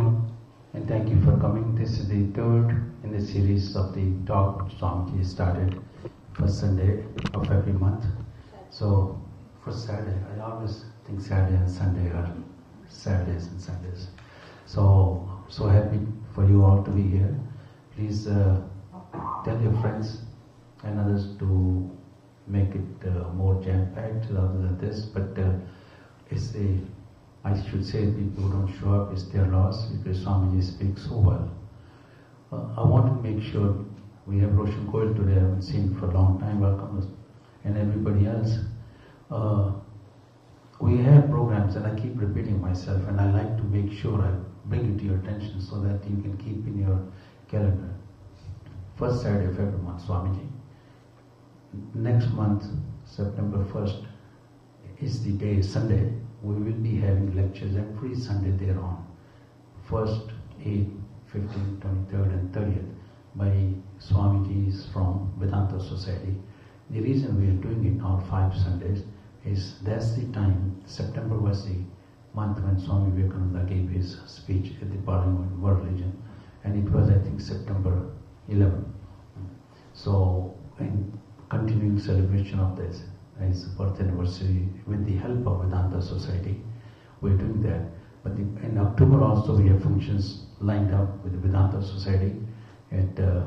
morning, and thank you for coming. This is the third in the series of the talk which Swamiji started first Sunday of every month. So, first Saturday, I always think Saturday and Sunday are Saturdays and Sundays. So happy for you all to be here. Please tell your friends and others to make it more jam-packed rather than this, but I should say people who don't show up is their loss because Swamiji speaks so well. I want to make sure we have Roshan Goyal today. I haven't seen for a long time. Welcome, and everybody else. We have programs, and I keep repeating myself, and I like to make sure I bring it to your attention so that you can keep in your calendar. First Saturday of every month, Swamiji. Next month, September 1st, is the day, Sunday. We will be having lectures every Sunday thereon. 1st, 8th, 15th, 23rd and 30th by Swamijis from Vedanta Society. The reason we are doing it all 5 Sundays is that's the time, September was the month when Swami Vivekananda gave his speech at the Parliament of World Religion, and it was, I think, September 11. So, in continuing celebration of this, his birth anniversary, with the help of Vedanta Society, we're doing that. But in October also we have functions lined up with the Vedanta Society. And the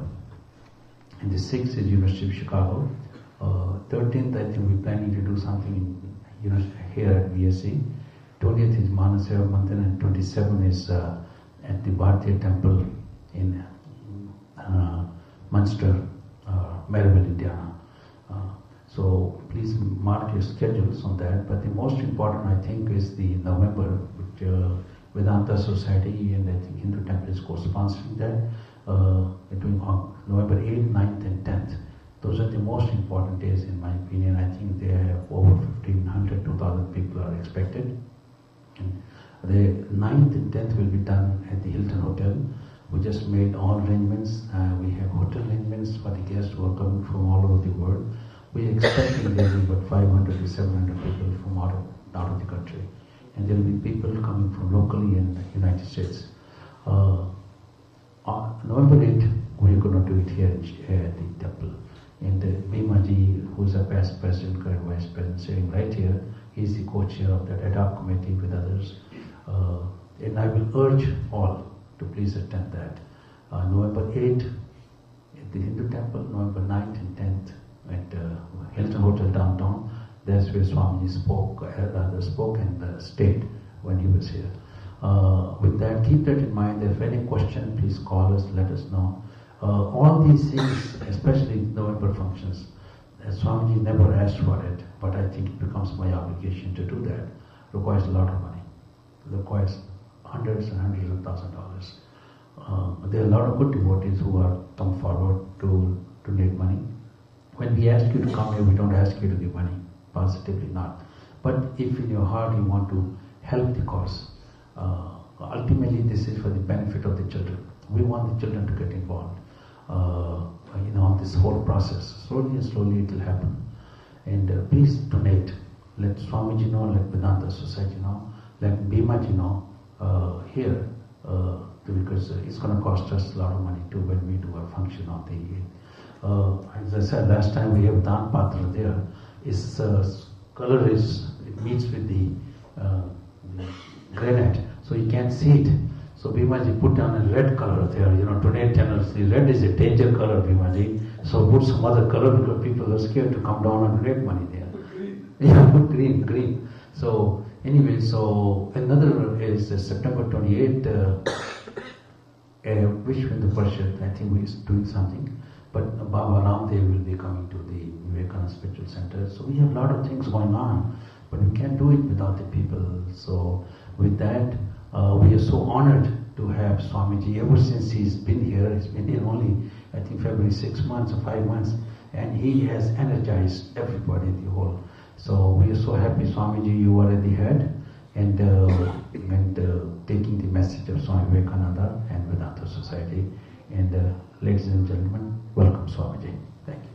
6th is University of Chicago. 13th, I think we're planning to do something here at VSC. 20th is Manaseva Mandir, and 27th is at the Bharatiya Temple in Munster, Maryville, Indiana. So please mark your schedules on that. But the most important, I think, is the November, which Vedanta Society and I think Hindu Temple is co-sponsoring that. We're doing on November 8th, 9th and 10th. Those are the most important days in my opinion. I think they have over 1,500, 2,000 people are expected. And the 9th and 10th will be done at the Hilton Hotel. We just made all arrangements. We have hotel arrangements for the guests who are coming from all over the world. We are expecting there will be about 500 to 700 people from out of the country. And there will be people coming from locally in the United States. November 8th, we are going to do it here at the temple. And Bhimaji, who is a past president, current vice president, sitting right here, he is the co-chair of that ad hoc committee with others. And I will urge all to please attend that. November 8th at the Hindu temple, November 9th and 10th at Hilton Hotel downtown. That's where Swamiji spoke and stayed when he was here. With that, keep that in mind. If any question, please call us, let us know. All these things, especially November functions, Swamiji never asked for it, but I think it becomes my obligation to do that. Requires a lot of money. Requires hundreds and hundreds of $1,000s. There are a lot of good devotees who are come forward to donate money. When we ask you to come here, we don't ask you to give money, positively not. But if in your heart you want to help the cause, ultimately this is for the benefit of the children. We want the children to get involved, on this whole process. Slowly and slowly it will happen. And please donate. Let Swamiji know, let Vedanta Society know, let Bhimaji know here, because it's going to cost us a lot of money too when we do our function on the as I said last time, we have Dan Patra there. Its color it meets with the granite, so you can't see it. So Bhimaji put down a red color there, donate channels. The red is a danger color, Bhimaji. So put some other color because people are scared to come down and donate money there. Green. Yeah, put green. So anyway, so another is September 28th, Vishwendra Parishad, I think we're doing something. But Baba Ramdev will be coming to the Vivekananda Spiritual Center. So we have a lot of things going on, but we can't do it without the people. So with that, we are so honored to have Swamiji. Ever since he's been here only, I think, February 6 months or 5 months, and he has energized everybody, the whole. So we are so happy, Swamiji, you are at the head, and taking the message of Swami Vivekananda and Vedanta Society. And ladies and gentlemen, welcome Swamiji. Thank you.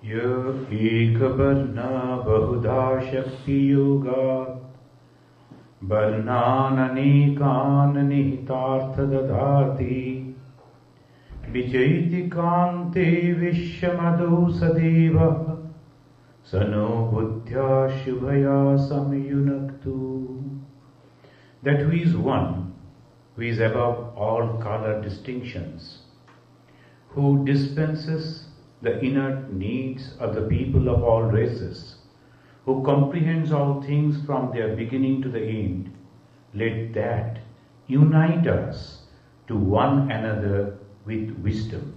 Yo eka varna bahuda shakti yoga varnananekan nihitartha dadati vijaiti kante vishyamadho sadeva sano buddhya shubhaya samyunaktu. That who is one, who is above all color distinctions, who dispenses the inner needs of the people of all races, who comprehends all things from their beginning to the end, let that unite us to one another with wisdom,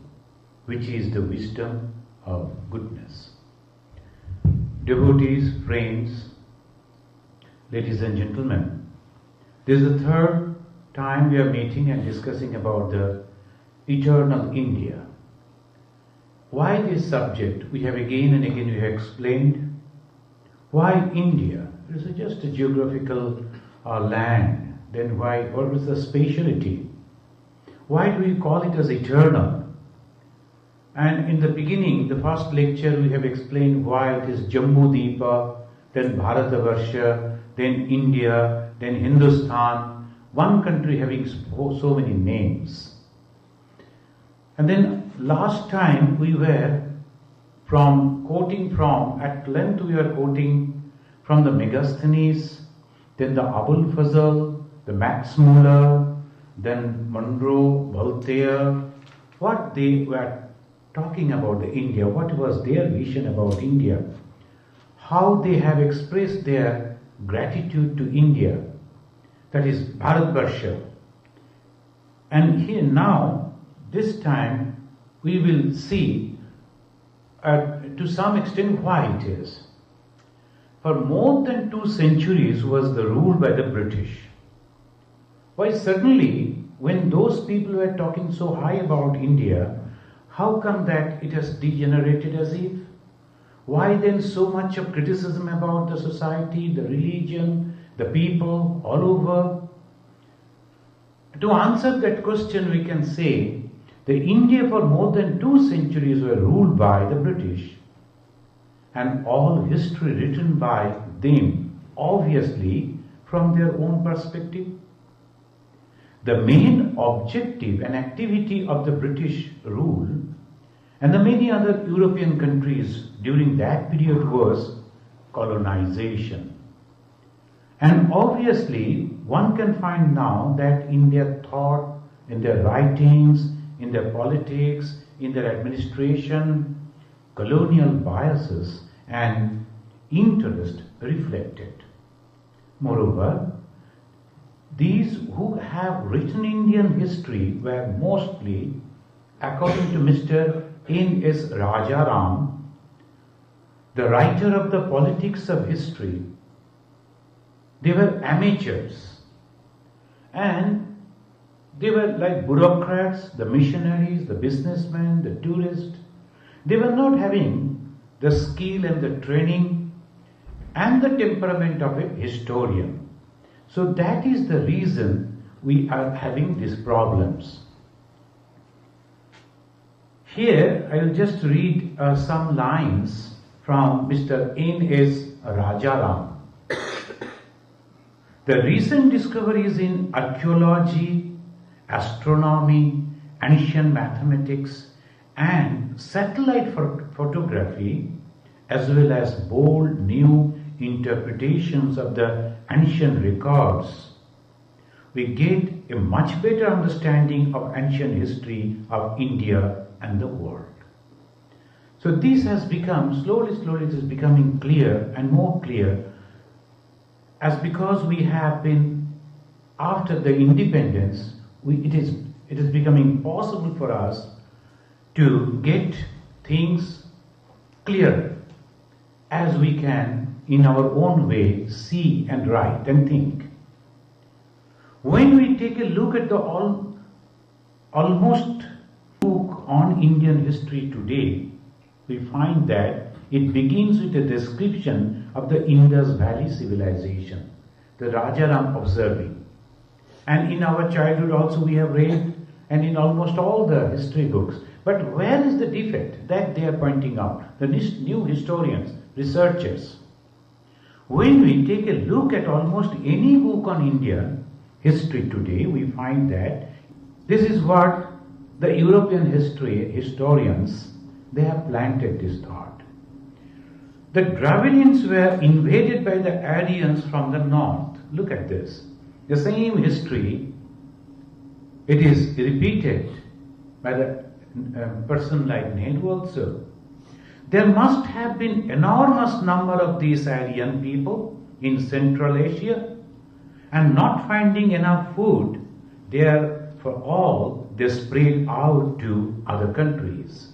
which is the wisdom of goodness. Devotees, friends, ladies and gentlemen, this is the third time we are meeting and discussing about the eternal India. Why this subject? We have again and again explained. Why India? It is just a geographical land. Then why? What is the speciality? Why do we call it as eternal? And in the beginning, the first lecture, we have explained why it is Jammu Deepa, then Bharatavarsha, then India, then Hindustan, one country having so many names. And then last time we were at length we were quoting from the Megasthenes, then the Abul Fazl, the Max Muller, then Monroe, Voltaire, what they were talking about the India, what was their vision about India, how they have expressed their gratitude to India, that is Bharatvarsha. And here now, this time, we will see to some extent why it is. For more than 2 centuries was the rule by the British. Why suddenly, when those people were talking so high about India, how come that it has degenerated as if? Why then so much of criticism about the society, the religion, the people all over? To answer that question, we can say that India for more than 2 centuries were ruled by the British, and all history written by them, obviously from their own perspective. The main objective and activity of the British rule and the many other European countries during that period was colonization. And obviously, one can find now that in their thought, in their writings, in their politics, in their administration, colonial biases and interest reflected. Moreover, these who have written Indian history were mostly, according to Mr. N.S. Rajaram, the writer of the politics of history, they were amateurs, and they were like bureaucrats, the missionaries, the businessmen, the tourists. They were not having the skill and the training and the temperament of a historian. So that is the reason we are having these problems. Here I will just read some lines from Mr. N.S. Rajaram. The recent discoveries in archaeology, astronomy, ancient mathematics and satellite photography, as well as bold new interpretations of the ancient records, we get a much better understanding of ancient history of India and the world. So this has become, slowly it is becoming clear and more clear, as because we have been, after the independence, it is becoming possible for us to get things clear as we can in our own way see and write and think. When we take a look at the almost book on Indian history today, we find that it begins with a description of the Indus Valley civilization, the Rajaram observing. And in our childhood also we have read and in almost all the history books. But where is the defect that they are pointing out? The new historians, researchers. When we take a look at almost any book on Indian history today, we find that this is what the European historians, they have planted this thought. The Dravidians were invaded by the Aryans from the north. Look at this. The same history, it is repeated by the person like Nehru also. There must have been enormous number of these Aryan people in Central Asia, and not finding enough food there for all, they spread out to other countries.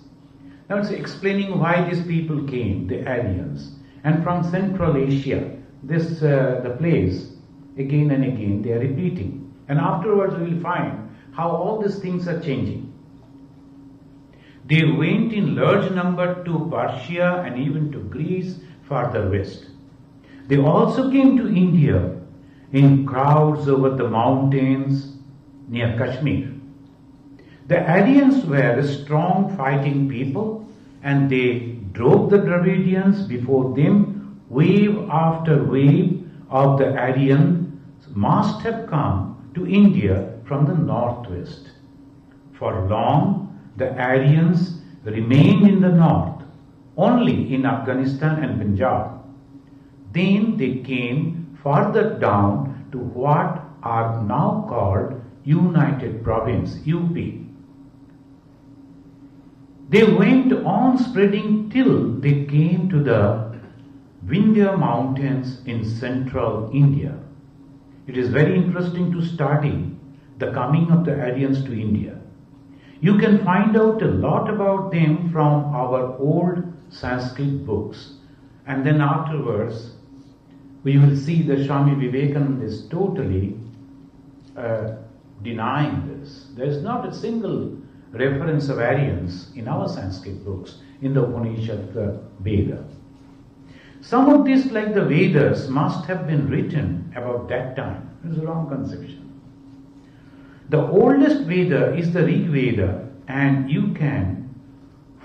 Now it's explaining why these people came, the Aryans, and from Central Asia, this the place, again and again they are repeating. And afterwards we will find how all these things are changing. They went in large number to Persia and even to Greece farther west. They also came to India in crowds over the mountains near Kashmir. The Aryans were a strong fighting people, and they drove the Dravidians before them. Wave after wave of the Aryans must have come to India from the northwest. For long, the Aryans remained in the north, only in Afghanistan and Punjab. Then they came further down to what are now called United Province, UP. They went on spreading till they came to the Vindhya mountains in central India. It is very interesting to study the coming of the Aryans to India. You can find out a lot about them from our old Sanskrit books. And then afterwards, we will see that Swami Vivekananda is totally denying this. There is not a single reference of Aryans in our Sanskrit books, in the Upanishad, the Veda. Some of these, like the Vedas, must have been written about that time. It is a wrong conception. The oldest Veda is the Rig Veda, and you can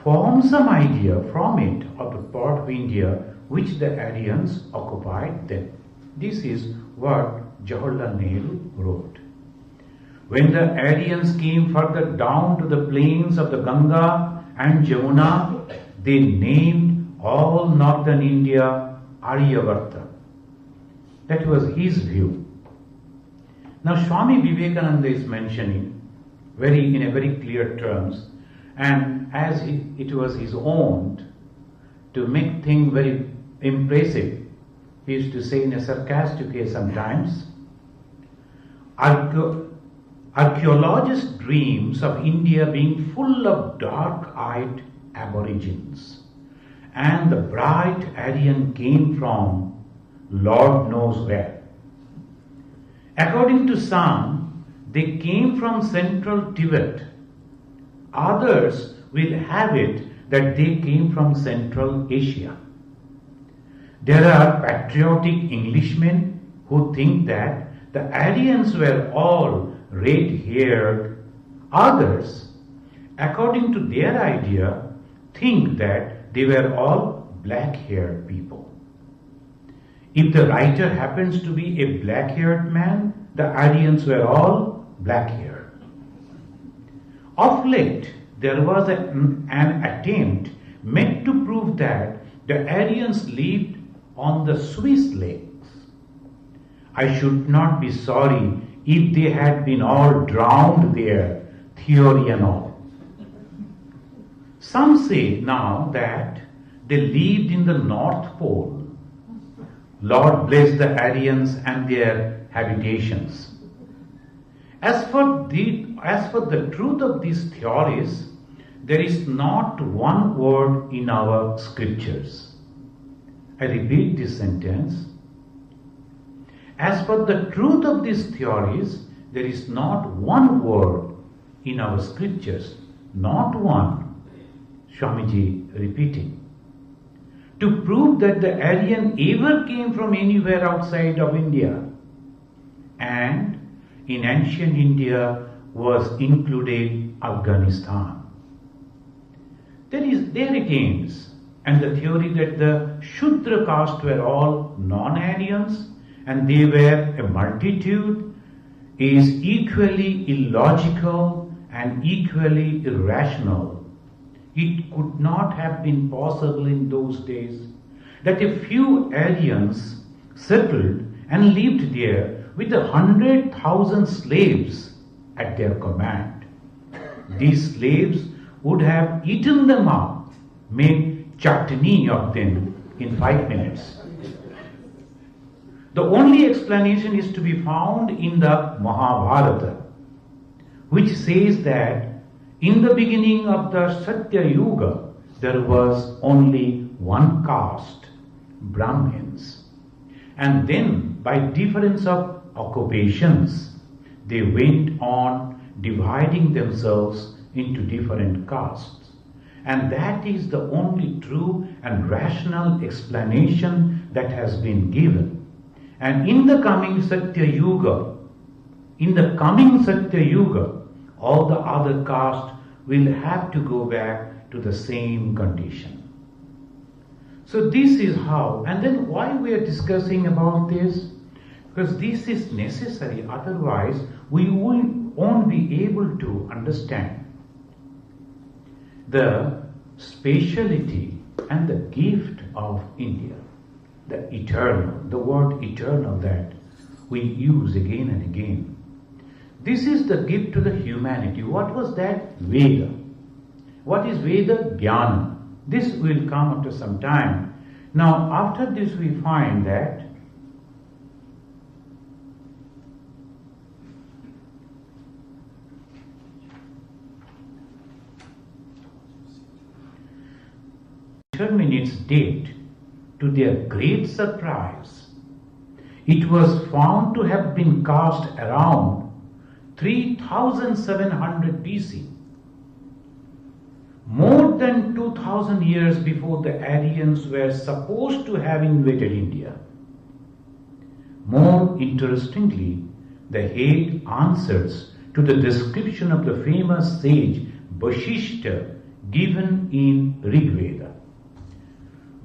form some idea from it of the part of India which the Aryans occupied then. This is what Jawaharlal Nehru wrote. When the Aryans came further down to the plains of the Ganga and Jamuna, they named all northern India Aryavarta. That was his view. Now Swami Vivekananda is mentioning in a very clear terms, and as it was his own to make things very impressive, he used to say in a sarcastic way sometimes, archaeologist dreams of India being full of dark-eyed aborigines, and the bright Aryan came from Lord knows where. According to some, they came from central Tibet. Others will have it that they came from Central Asia. There are patriotic Englishmen who think that the Aryans were all red-haired. Others, according to their idea, think that they were all black-haired people. If the writer happens to be a black-haired man, the Aryans were all black-haired. Of late, there was an attempt made to prove that the Aryans lived on the Swiss lakes. I should not be sorry if they had been all drowned there, theory and all. Some say now that they lived in the North Pole. Lord bless the Aryans and their habitations. As for the truth of these theories, there is not one word in our scriptures. I repeat this sentence. As for the truth of these theories, there is not one word in our scriptures, not one. Swamiji repeating. To prove that the Aryan ever came from anywhere outside of India. And in ancient India, was included Afghanistan. There it ends, and the theory that the Shudra caste were all non-Aryans and they were a multitude is equally illogical and equally irrational. It could not have been possible in those days that a few Aryans settled and lived there with 100,000 slaves at their command. These slaves would have eaten them up, made chutney of them in 5 minutes. The only explanation is to be found in the Mahabharata, which says that in the beginning of the Satya Yuga, there was only one caste, Brahmins. And then, by difference of occupations, they went on dividing themselves into different castes. And that is the only true and rational explanation that has been given. And in the coming Satya Yuga, all the other castes will have to go back to the same condition. So this is how, and then why we are discussing about this? Because this is necessary, otherwise we won't be able to understand the speciality and the gift of India, the eternal, the word eternal that we use again and again. This is the gift to the humanity. What was that? Veda. What is Veda? Jnana. This will come after some time. Now, after this we find that determine its date. To their great surprise, it was found to have been cast around 3700 BC, more than 2000 years before the Aryans were supposed to have invaded India. More interestingly, the head answers to the description of the famous sage Vashishta given in Rig Veda.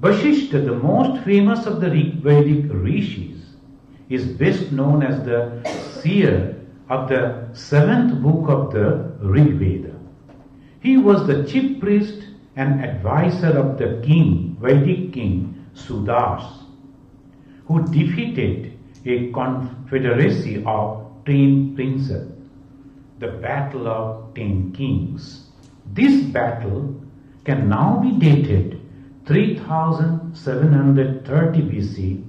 Vashishta, the most famous of the Vedic rishis, is best known as the seer of the 7th book of the Rig Veda. He was the chief priest and advisor of the king, Vedic king Sudas, who defeated a confederacy of 10 princes, the Battle of 10 Kings. This battle can now be dated 3730 BC,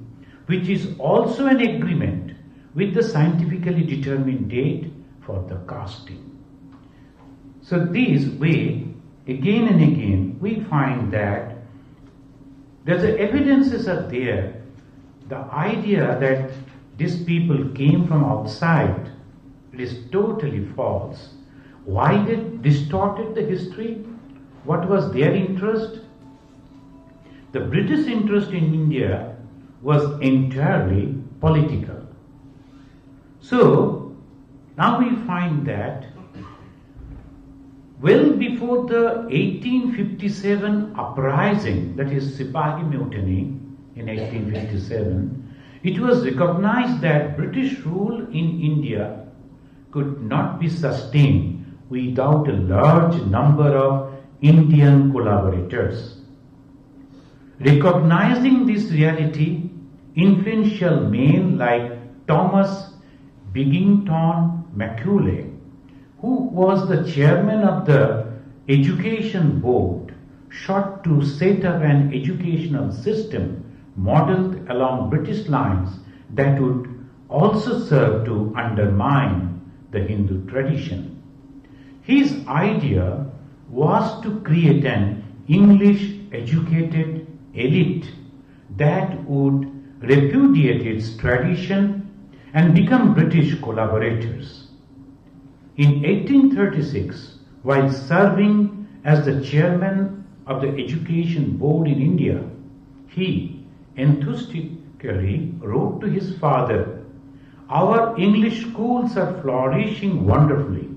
which is also an agreement with the scientifically determined date for the casting. So this way, again and again, we find that the evidences are there. The idea that these people came from outside, it is totally false. Why they distorted the history? What was their interest? The British interest in India was entirely political. So, now we find that well before the 1857 uprising, that is Sipahi Mutiny in 1857, it was recognized that British rule in India could not be sustained without a large number of Indian collaborators. Recognizing this reality, influential men like Thomas Bigington Macaulay, who was the chairman of the Education Board, sought to set up an educational system modeled along British lines that would also serve to undermine the Hindu tradition. His idea was to create an English-educated elite that would repudiate its tradition and become British collaborators. In 1836, while serving as the chairman of the Education Board in India, he enthusiastically wrote to his father, "Our English schools are flourishing wonderfully,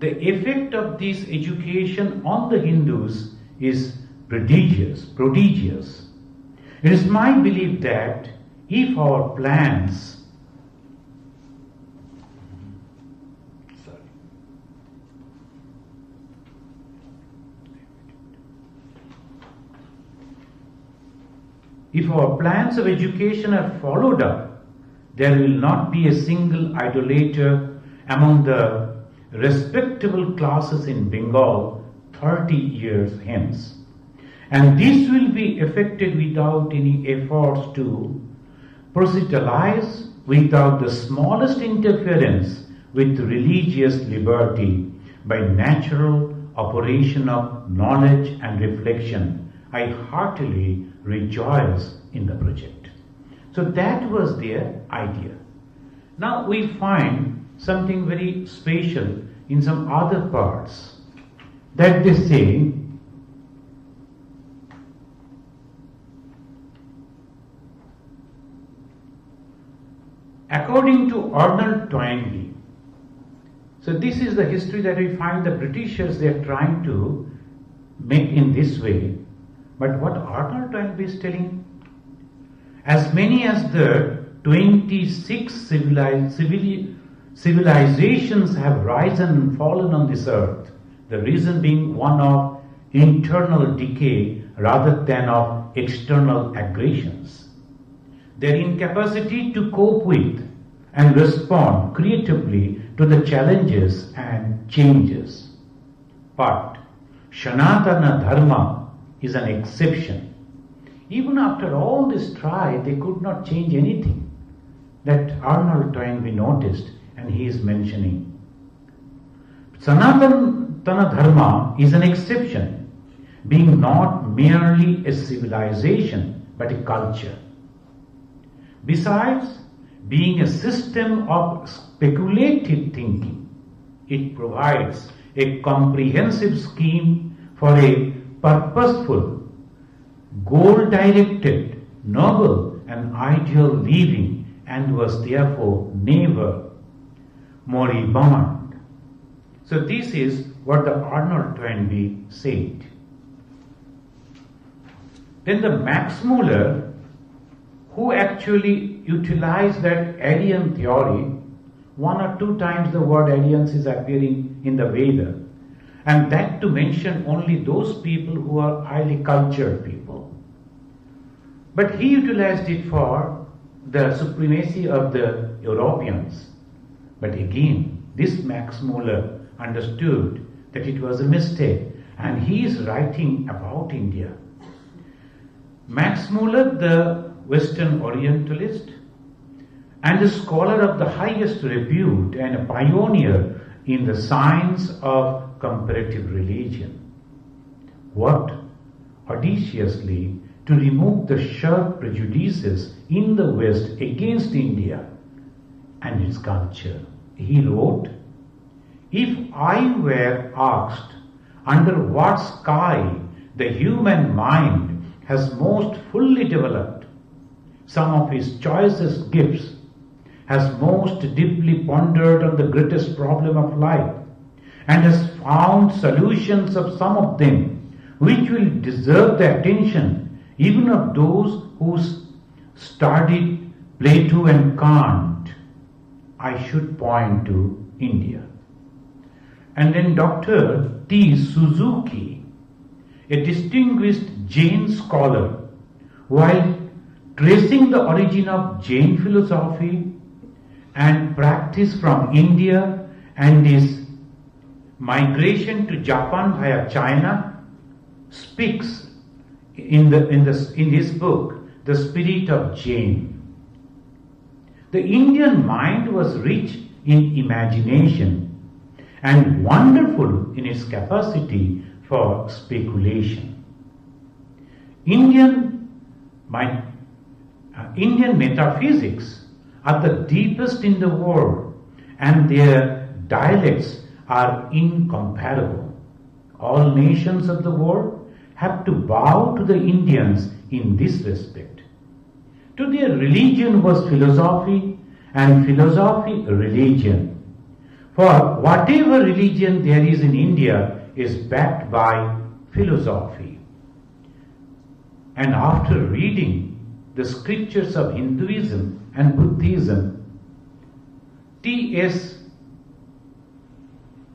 the effect of this education on the Hindus is prodigious. It is my belief that if our plans of education are followed up, there will not be a single idolater among the respectable classes in Bengal 30 years hence. And this will be effected without any efforts to proselytize, without the smallest interference with religious liberty, by natural operation of knowledge and reflection. I heartily rejoice in the project. So that was their idea. Now we find something very special in some other parts, that they say, according to Arnold Toynbee. So this is the history that we find the Britishers, they are trying to make in this way. But what Arnold Toynbee is telling, as many as the 26 civilizations have risen and fallen on this earth, the reason being one of internal decay rather than of external aggressions. Their incapacity to cope with and respond creatively to the challenges and changes. But Sanatana Dharma is an exception. Even after all this try, they could not change anything. That Arnold Toynbee noticed, and he is mentioning. Sanatana Dharma is an exception, being not merely a civilization, but a culture. Besides being a system of speculative thinking, it provides a comprehensive scheme for a purposeful, goal-directed, noble and ideal living, and was therefore never moribund. So this is what the Arnold Toynbee said. Then the Max Muller, who actually utilized that Aryan theory, one or two times the word Aryans is appearing in the Veda, and that to mention only those people who are highly cultured people. But he utilized it for the supremacy of the Europeans. But again, this Max Muller understood that it was a mistake, and he is writing about India. Max Muller, the Western Orientalist and a scholar of the highest repute and a pioneer in the science of comparative religion, worked audaciously to remove the sharp prejudices in the West against India and its culture. He wrote, "If I were asked under what sky the human mind has most fully developed some of his choicest gifts, has most deeply pondered on the greatest problem of life, and has found solutions of some of them which will deserve the attention even of those who studied Plato and Kant, I should point to India." And then Dr. T. Suzuki, a distinguished Jain scholar, while tracing the origin of Jain philosophy and practice from India and his migration to Japan via China, speaks in his book, The Spirit of Jain. The Indian mind was rich in imagination and wonderful in its capacity for speculation. Indian metaphysics are the deepest in the world, and their dialects are incomparable. All nations of the world have to bow to the Indians in this respect. To their religion was philosophy, and philosophy religion. For whatever religion there is in India is backed by philosophy. And after reading the scriptures of Hinduism and Buddhism, T.S.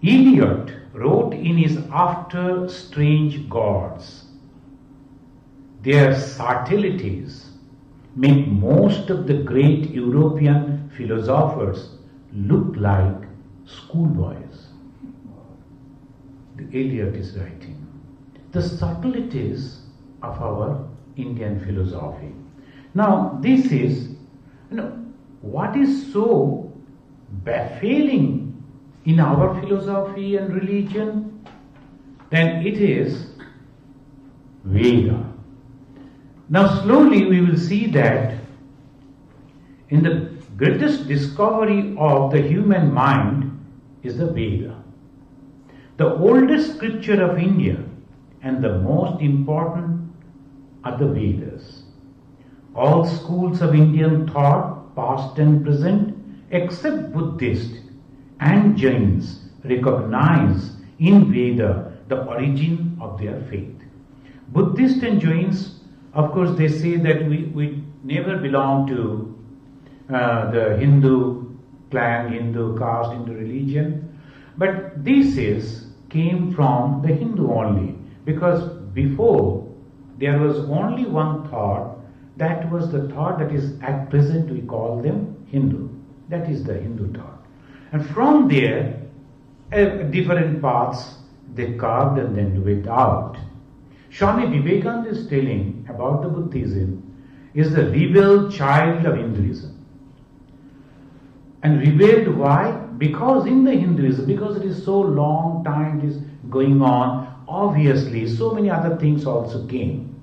Eliot wrote in his After Strange Gods, their subtleties make most of the great European philosophers look like schoolboys. The Eliot is writing the subtleties of our Indian philosophy. Now, this is, what is so baffling in our philosophy and religion? Then it is Veda. Now, slowly we will see that in the greatest discovery of the human mind is the Veda. The oldest scripture of India and the most important are the Vedas. All schools of Indian thought, past and present, except Buddhist and Jains, recognize in Veda the origin of their faith. Buddhist and Jains, of course, they say that we never belong to the Hindu clan, Hindu caste, Hindu religion. But this came from the Hindu only, because before there was only one thought, that was the thought that is at present we call them Hindu. That is the Hindu thought. And from there, different paths they carved and then went out. Swami Vivekananda is telling about the Buddhism is the rebel child of Hinduism. And rebelled why? Because in the Hinduism, because it is so long time it is going on, obviously so many other things also came.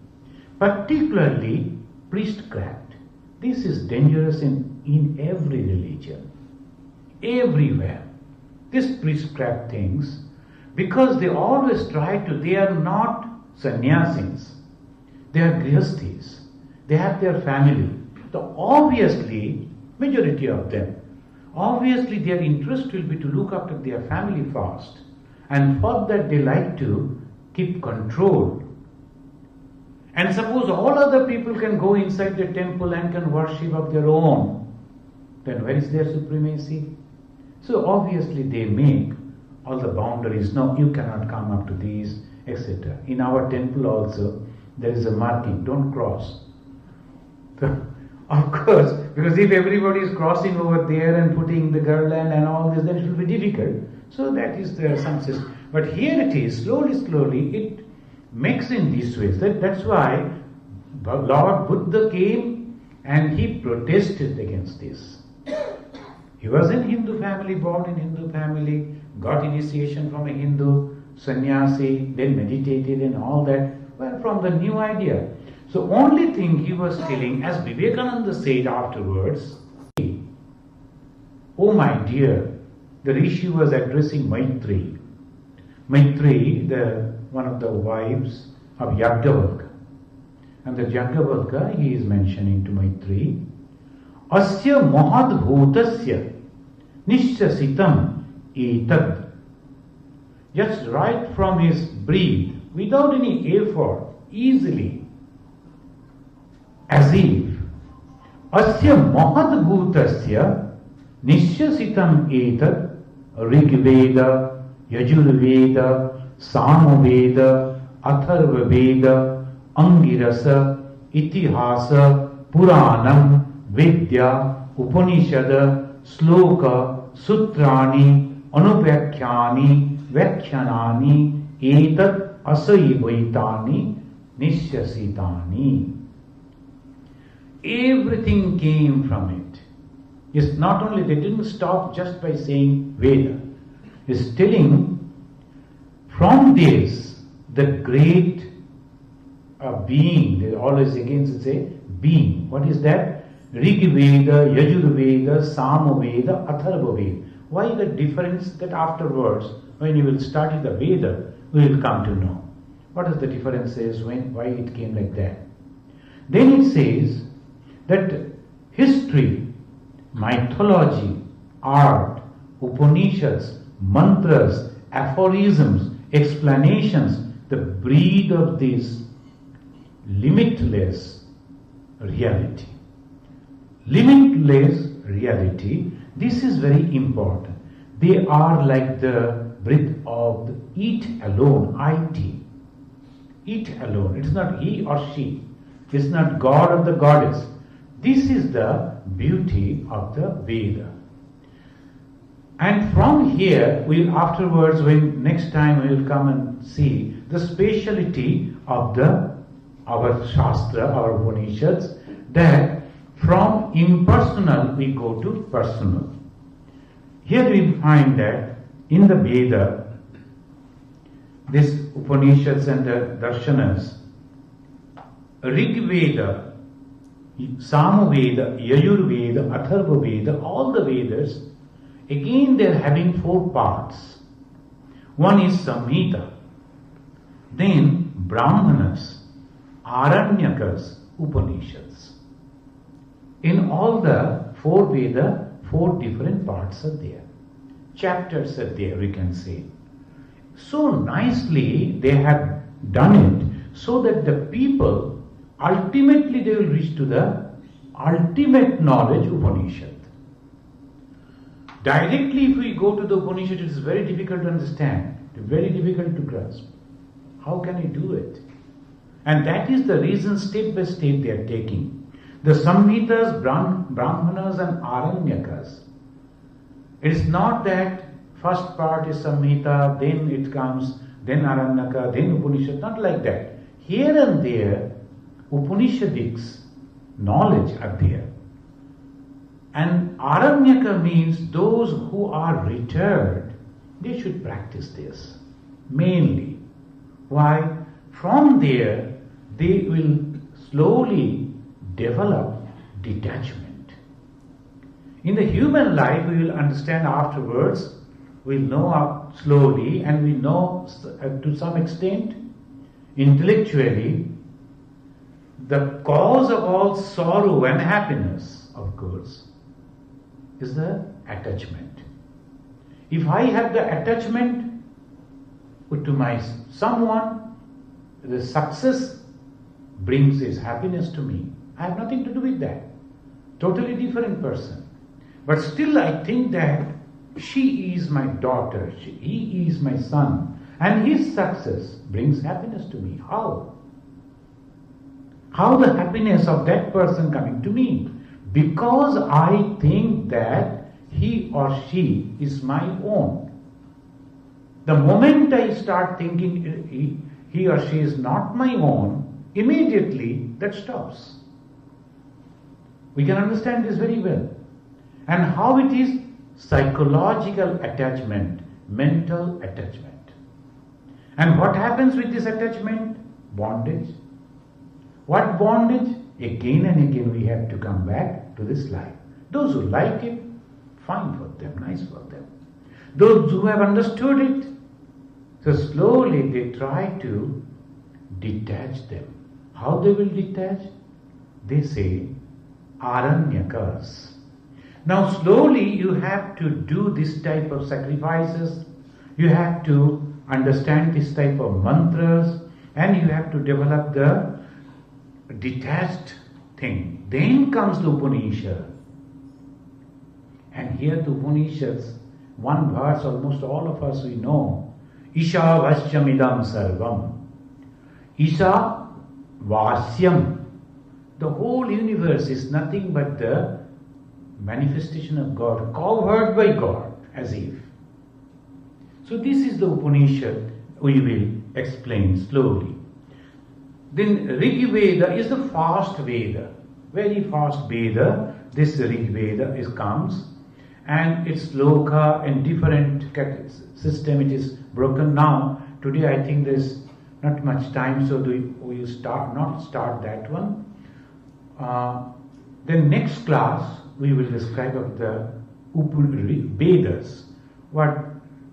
Particularly priestcraft. This is dangerous in every religion. Everywhere. These priestcraft things, because they always they are not sannyasis, they are grihasthis, they have their family. So obviously, majority of them, obviously their interest will be to look after their family first, and for that they like to keep control. And suppose all other people can go inside the temple and can worship of their own, then where is their supremacy? So obviously they make all the boundaries. No, you cannot come up to these, etc. In our temple also, there is a marking, don't cross. So, of course, because if everybody is crossing over there and putting the garland and all this, then it will be difficult. So that is some system. But here it is, slowly, it makes in this way. That's why Lord Buddha came and he protested against this. He was in Hindu family, born in Hindu family, got initiation from a Hindu sannyasi, then meditated and all that. Well, from the new idea. So only thing he was telling, as Vivekananda said afterwards, oh my dear, the Rishi was addressing Maitri. Maitri, one of the wives of Yajnavalkya. And the Yajnavalkya, he is mentioning to Maitri, Asya mahad bhutasya nishchasitam etad. Just right from his breath, without any effort, easily, as if Asya mahad bhutasya nishchasitam etad Rigveda, Yajurveda, Samaveda, Atharvaveda, Angirasa, Itihasa, Puranam, Vidya, Upanishada, Sloka, Sutrani, Anupakhyani, Vyakhyanani, Etat Asaivaitani, Nishyasitani. Everything came from it. It's not only, they didn't stop just by saying Veda. It's telling from this, the great being, they always again say being. What is that? Rigveda, Yajurveda, Samaveda, Atharvaveda. Why the difference? That afterwards, when you will study the Veda, we will come to know. What is the difference is, why it came like that. Then it says that history, mythology, art, Upanishads, mantras, aphorisms, explanations, the breed of this limitless reality. Limitless reality, this is very important. They are like the breath of the it alone, it. It alone. It is not he or she. It is not God or the goddess. This is the beauty of the Veda. And from here, we'll afterwards, when next time we will come and see the speciality of our Shastra, our Upanishads, that from impersonal we go to personal. Here we find that in the Veda, this Upanishads and the Darshanas, Rig Veda, Sama Veda, Yajur Veda, Atharva Veda, all the Vedas, again they are having 4 parts. One is Samhita, then Brahmanas, Aranyakas, Upanishads. In all the 4 Veda, 4 different parts are there. Chapters are there, we can say. So nicely they have done it so that the people ultimately they will reach to the ultimate knowledge, Upanishad. Directly if we go to the Upanishad, it is very difficult to understand, very difficult to grasp. How can you do it? And that is the reason step by step they are taking. The Samhitas, Brahmanas and Aranyakas. It is not that first part is Samhita, then it comes, then Aranyaka, then Upanishad, not like that. Here and there, Upanishadics knowledge are there. And Aranyaka means those who are retired, they should practice this mainly. Why? From there, they will slowly develop detachment. In the human life, we will understand afterwards, we will know slowly and we know to some extent, intellectually, the cause of all sorrow and happiness, of course, is the attachment. If I have the attachment to my someone, the success brings his happiness to me. I have nothing to do with that. Totally different person. But still I think that she is my daughter, he is my son, and his success brings happiness to me. How? How the happiness of that person coming to me? Because I think that he or she is my own. The moment I start thinking he or she is not my own, immediately that stops. We can understand this very well. And how it is psychological attachment, mental attachment. And what happens with this attachment? Bondage. What bondage? Again and again we have to come back to this life. Those who like it, fine for them, nice for them. Those who have understood it, so slowly they try to detach them. How they will detach? They say, Aranyakas. Now slowly you have to do this type of sacrifices, you have to understand this type of mantras, and you have to develop the detached thing. Then comes the Upanishad. And here the Upanishads, one verse almost all of us we know, Isha Vasyamidam Sarvam. Isha Vasyam. The whole universe is nothing but the manifestation of God, covered by God, as if. So this is the Upanishad we will explain slowly. Then Rig Veda is the fast Veda, very fast Veda. This Rig Veda comes, and its sloka and different system it is broken now. Today I think there is not much time, so we will not start that one. Then next class we will describe of the Vedas, what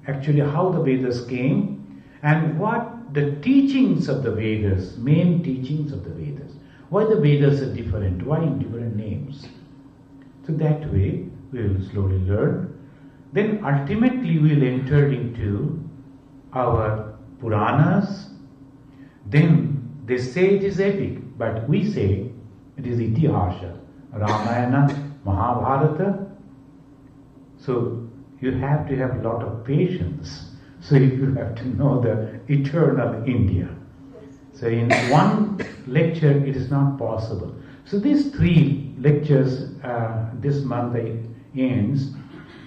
actually how the Vedas came and what the teachings of the Vedas, main teachings of the Vedas. Why the Vedas are different, why in different names. So that way we will slowly learn. then ultimately we will enter into our Puranas. Then they say it is epic, but we say it is Itihasa, Ramayana, Mahabharata. So you have to have a lot of patience. So you have to know the eternal India. So in one lecture it is not possible. So these 3 lectures this month ends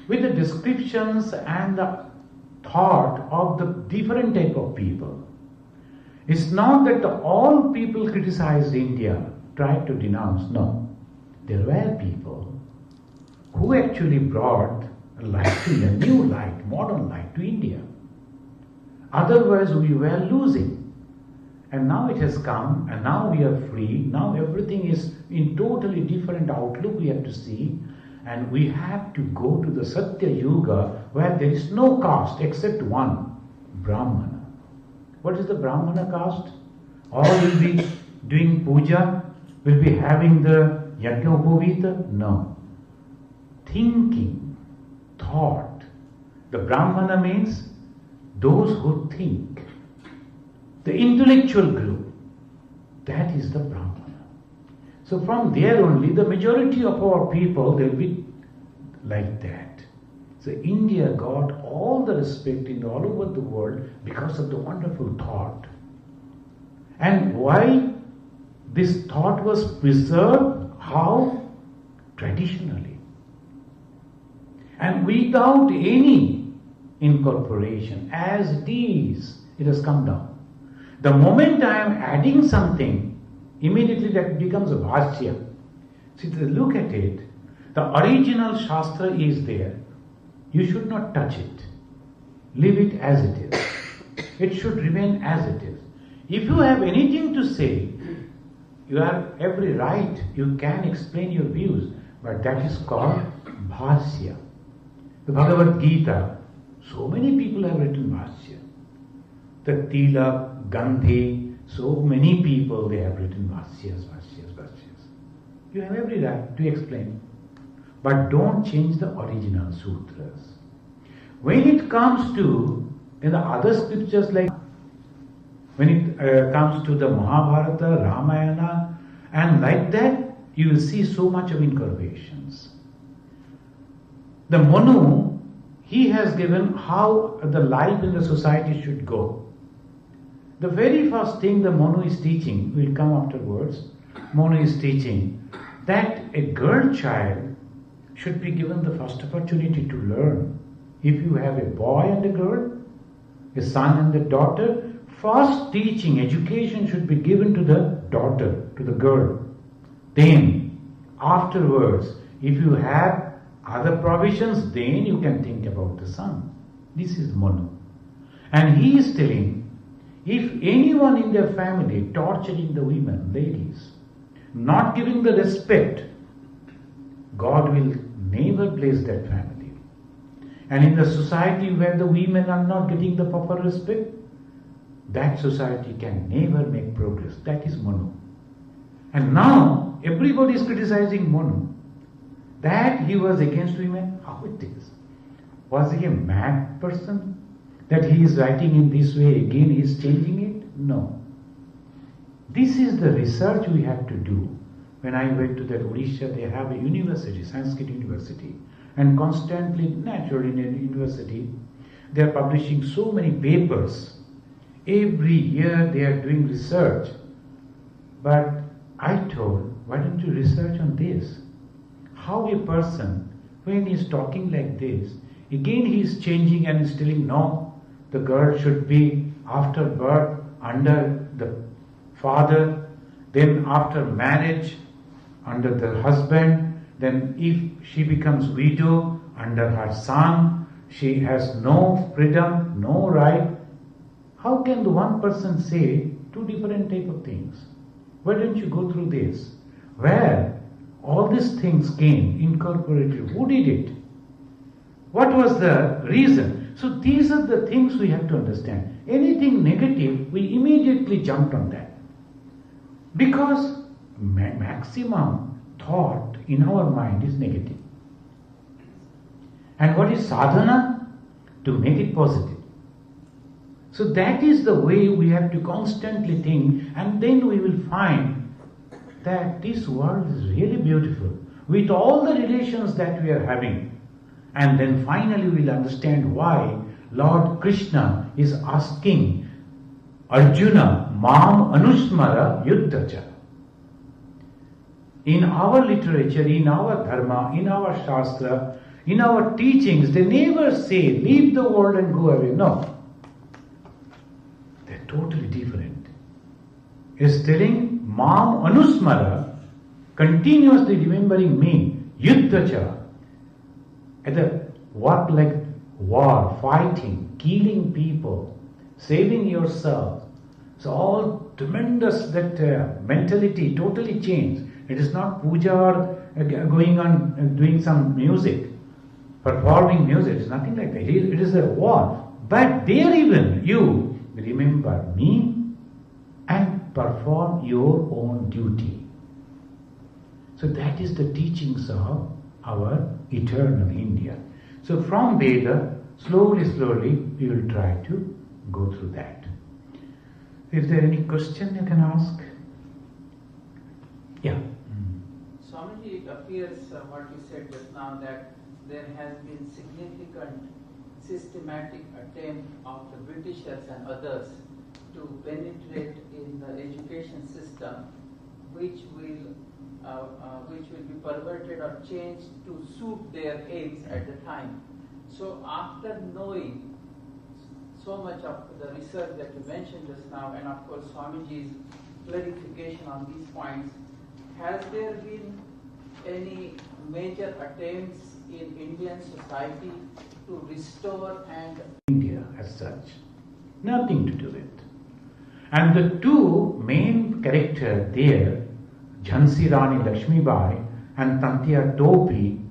with the descriptions and the thought of the different type of people. It's not that all people criticized India, tried to denounce. No. There were people who actually brought light to a new light, modern light to India. Otherwise we were losing. And now it has come, and now we are free. Now everything is in totally different outlook we have to see. And we have to go to the Satya Yuga where there is no caste except one, Brahmana. What is the Brahmana caste? All will be doing puja, will be having the yajna-upavita? No. Thinking, thought. The Brahmana means those who think. The intellectual group. That is the Brahmana. So from there only, the majority of our people, they will be like that. So India got all the respect in all over the world because of the wonderful thought. And why this thought was preserved? How? Traditionally. And without any incorporation, as it is, it has come down. The moment I am adding something, immediately that becomes a bhashya. See, look at it. The original Shastra is there. You should not touch it. Leave it as it is. It should remain as it is. If you have anything to say, you have every right. You can explain your views. But that is called bhashya. The Bhagavad Gita, so many people have written bhashya. The Tilak, Gandhi, so many people, they have written bhashyas. You have every right to explain. But don't change the original sutras. When it comes to, in the other scriptures like, when it comes to the Mahabharata, Ramayana, and like that, you will see so much of incorporations. The Manu, he has given how the life in the society should go. The very first thing the Manu is teaching, will come afterwards, Manu is teaching that a girl child should be given the first opportunity to learn. If you have a boy and a girl, a son and a daughter, first teaching, education should be given to the daughter, to the girl. Then, afterwards, if you have other provisions, then you can think about the son. This is Manu. And he is telling, if anyone in their family torturing the women, ladies, not giving the respect, God will never bless that family. And in the society where the women are not getting the proper respect, that society can never make progress. That is Manu. And now everybody is criticizing Manu. That he was against women, how it is? Was he a mad person? That he is writing in this way, again he is changing it? No. This is the research we have to do. When I went to that Odisha, they have a university, Sanskrit university. And constantly, naturally in a university, they are publishing so many papers. Every year they are doing research. But I told, why don't you research on this? How a person, when he is talking like this, again he is changing and is telling, no, the girl should be after birth under the father, then after marriage under the husband, then if she becomes widow under her son, she has no freedom, no right. How can the one person say 2 different type of things? Why don't you go through this? Where all these things came incorporated, who did it? What was the reason? So these are the things we have to understand. Anything negative, we immediately jumped on that. Because maximum thought in our mind is negative. And what is sadhana? To make it positive. So that is the way we have to constantly think, and then we will find that this world is really beautiful with all the relations that we are having. And then finally we will understand why Lord Krishna is asking Arjuna, Mam Anusmara Yuddhacha. In our literature, in our dharma, in our shastra, in our teachings, they never say, leave the world and go away. No. They're totally different. It's telling, Mam Anusmara, continuously remembering me, Yuddhacha, at the work like war, fighting, killing people, saving yourself. So all tremendous that mentality totally changed. It is not puja or going on doing some music, performing music. It's nothing like that. It is a war. But there even you remember me and perform your own duty. So that is the teachings of our eternal India. So from Veda, slowly we will try to go through that. Is there any question you can ask? Yeah. Swamiji, it appears what you said just now, that there has been significant systematic attempt of the Britishers and others to penetrate in the education system, which will be perverted or changed to suit their aims at the time. So after knowing so much of the research that you mentioned just now, and of course Swamiji's clarification on these points, has there been any major attempts in Indian society to restore and India as such? Nothing to do with it. And the two main characters there, Jhansi Rani Lakshmibai and Tantiya Topi,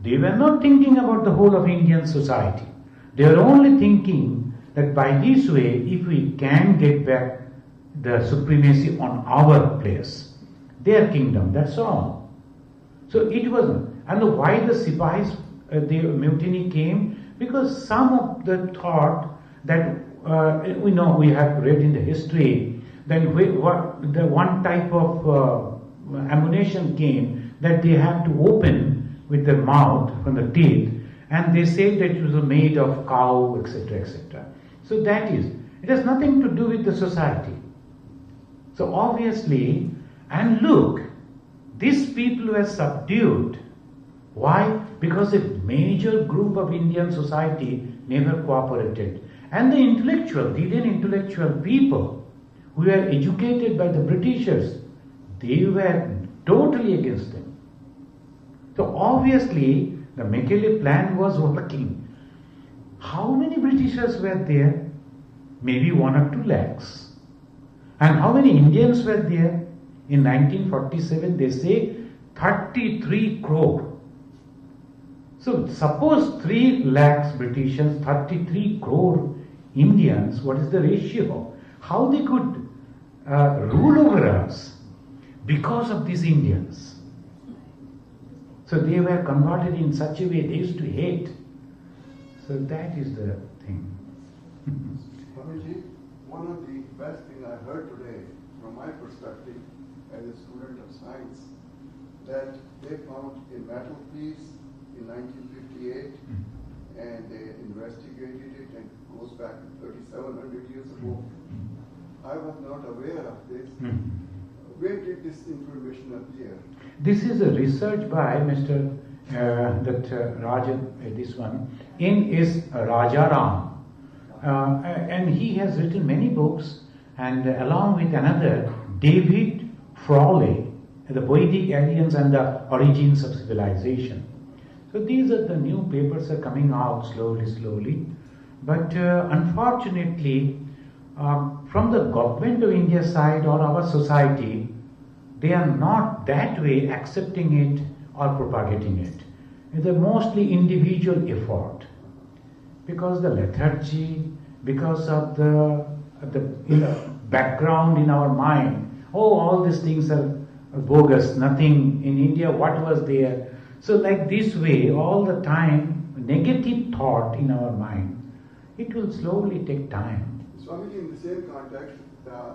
they were not thinking about the whole of Indian society. They were only thinking that by this way, if we can get back the supremacy on our place, their kingdom, that's all. So it wasn't. And why the Sipahis, the mutiny came? Because some of the thought that we know, we have read in the history, that the one type of ammunition came that they have to open with their mouth from the teeth, and they say that it was made of cow, etc., etc. So that is, it has nothing to do with the society. So obviously, and look, these people were subdued. Why? Because a major group of Indian society never cooperated. And the Indian intellectual people who were educated by the Britishers, they were totally against them. So obviously, the Mekele plan was working. How many Britishers were there? Maybe 1 or 2 lakhs. And how many Indians were there? In 1947, they say 33 crore. So suppose 3 lakhs Britishers, 33 crore Indians, what is the ratio? How they could rule over us because of these Indians? So they were converted in such a way, they used to hate. So that is the thing. Swamiji, one of the best things I heard today, from my perspective as a student of science, that they found a metal piece in 1958 and they investigated it, and it goes back 3,700 years ago. I was not aware of this. Where did this information appear? This is a research by Mr. Rajan, this one, in is Rajaram. And he has written many books, and along with another, David Frawley, The Vedic Aliens and the Origins of Civilization. So these are the new papers are coming out slowly. But unfortunately, from the government of India side or our society, they are not that way accepting it or propagating it. It's a mostly individual effort. Because the lethargy, because of the background in our mind, all these things are bogus, nothing in India, what was there? So like this way, all the time, negative thought in our mind, it will slowly take time. Swamiji, in the same context, the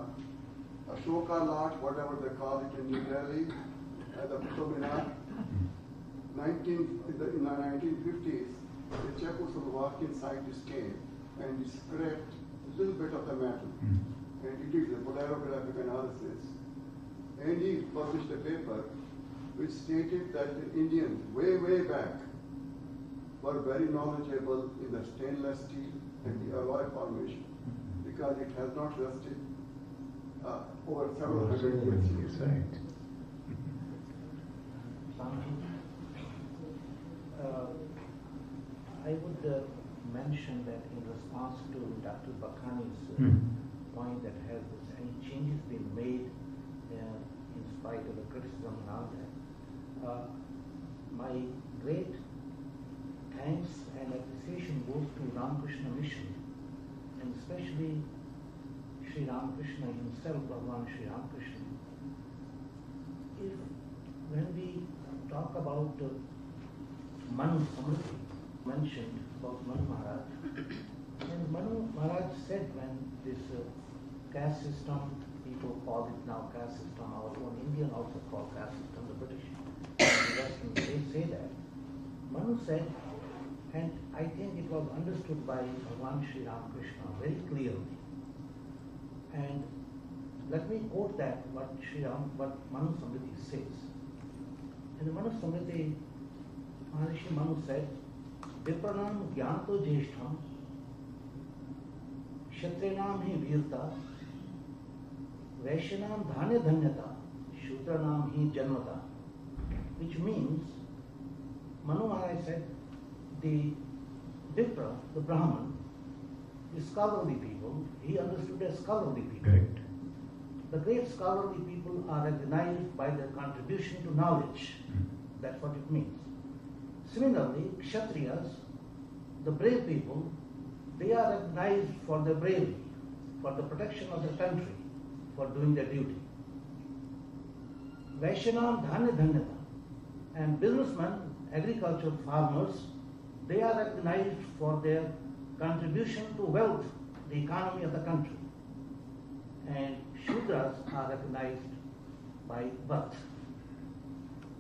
Ashoka Lot, whatever they call it in New Delhi, the Kutubinar, in the 1950s, the Czechoslovakian scientists came and scraped a little bit of the metal. And he did the polarographic analysis. And he published a paper which stated that the Indians, way, way back, were very knowledgeable in the stainless steel and the alloy formation because it has not rusted over several hundred years. Right. I would mention that in response to Dr. Bakhani's point that has any changes been made in spite of the criticism and all that, my great thanks and appreciation goes to Ramakrishna Mission, and especially Sri Ramakrishna himself, Bhagavan Sri Ramakrishna. When we talk about Manu Samriti, mentioned about Manu Maharaj, and Manu Maharaj said when this caste system, people call it now caste system, our own Indian also call caste system, the British, and the Western, they say that. Manu said, and I think it was understood by Bhagavan Sri Ramakrishna very clearly. And let me quote that, what Manu Samriti says. In the Manu Samriti, Maharishi Manu said, Vipranam Gyanto Jeshtham, Kshatrinam hi Virta, Vaishyanam Dhanya Dhanyata, Shudranam hi Janmata. Which means, Manu Maharaj said, the Vipra, the Brahman, the scholarly people, he understood as scholarly people. Correct. The great scholarly people are recognized by their contribution to knowledge. That's what it means. Similarly, Kshatriyas, the brave people, they are recognized for their bravery, for the protection of their country, for doing their duty. Vaishyanam Dhanya Dhanyata, and businessmen, agricultural farmers, they are recognized for their contribution to wealth, the economy of the country. And Shudras are recognized by birth.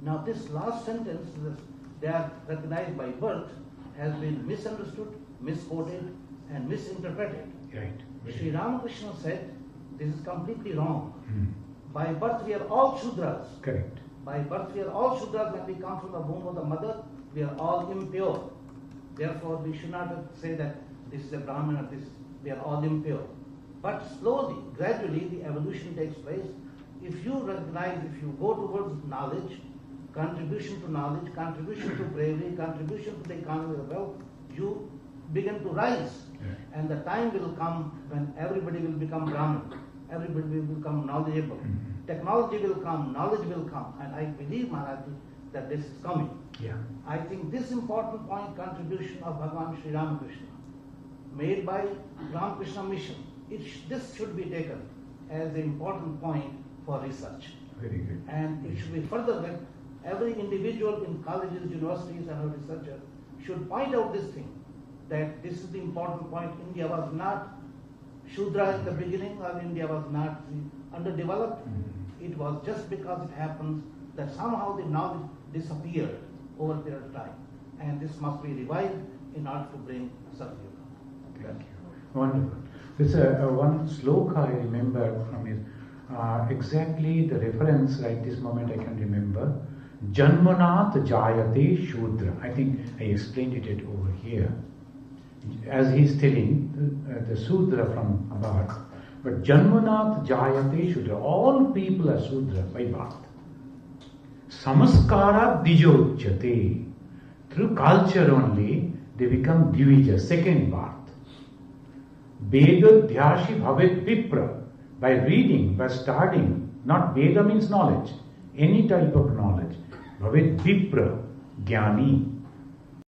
Now this last sentence, they are recognized by birth, has been misunderstood, misquoted, and misinterpreted. Right. Sri Ramakrishna said, this is completely wrong. By birth we are all Shudras. Correct. By birth we are all Shudras. When we come from the womb of the mother, we are all impure. Therefore we should not say that this is a Brahmin or this, we are all impure. But slowly, gradually the evolution takes place. If you recognize, if you go towards knowledge, contribution to knowledge, contribution to bravery, contribution to the economy of wealth, you begin to rise. Yeah. And the time will come when everybody will become Brahmin, everybody will become knowledgeable. Technology will come, knowledge will come, and I believe, Maharaj, that this is coming. Yeah. I think this important point, contribution of Bhagavan Sri Ramakrishna, made by Ramakrishna Mission, this should be taken as an important point for research. Very good. And it should be further that every individual in colleges, universities, and a researcher should point out this thing, that this is the important point. India was not Shudra in the beginning, or India was not underdeveloped. It was just because it happens that somehow the knowledge disappeared over a period of time. And this must be revived in order to bring Satyuga. Thank you. Wonderful. There's one sloka I remember from his, exactly the reference right this moment I can remember. Janmanat Jayate Shudra. I think I explained it over here. As he's telling, the Sudra from above. But Janmanat Jayate Shudra. All people are Sudra by birth. Samaskara Dijochyate. Through culture only, they become Divija, second birth. Veda Dhyashi Bhavet Vipra. By reading, by studying, not Veda means knowledge, any type of knowledge. Bhavet Vipra, Jnani.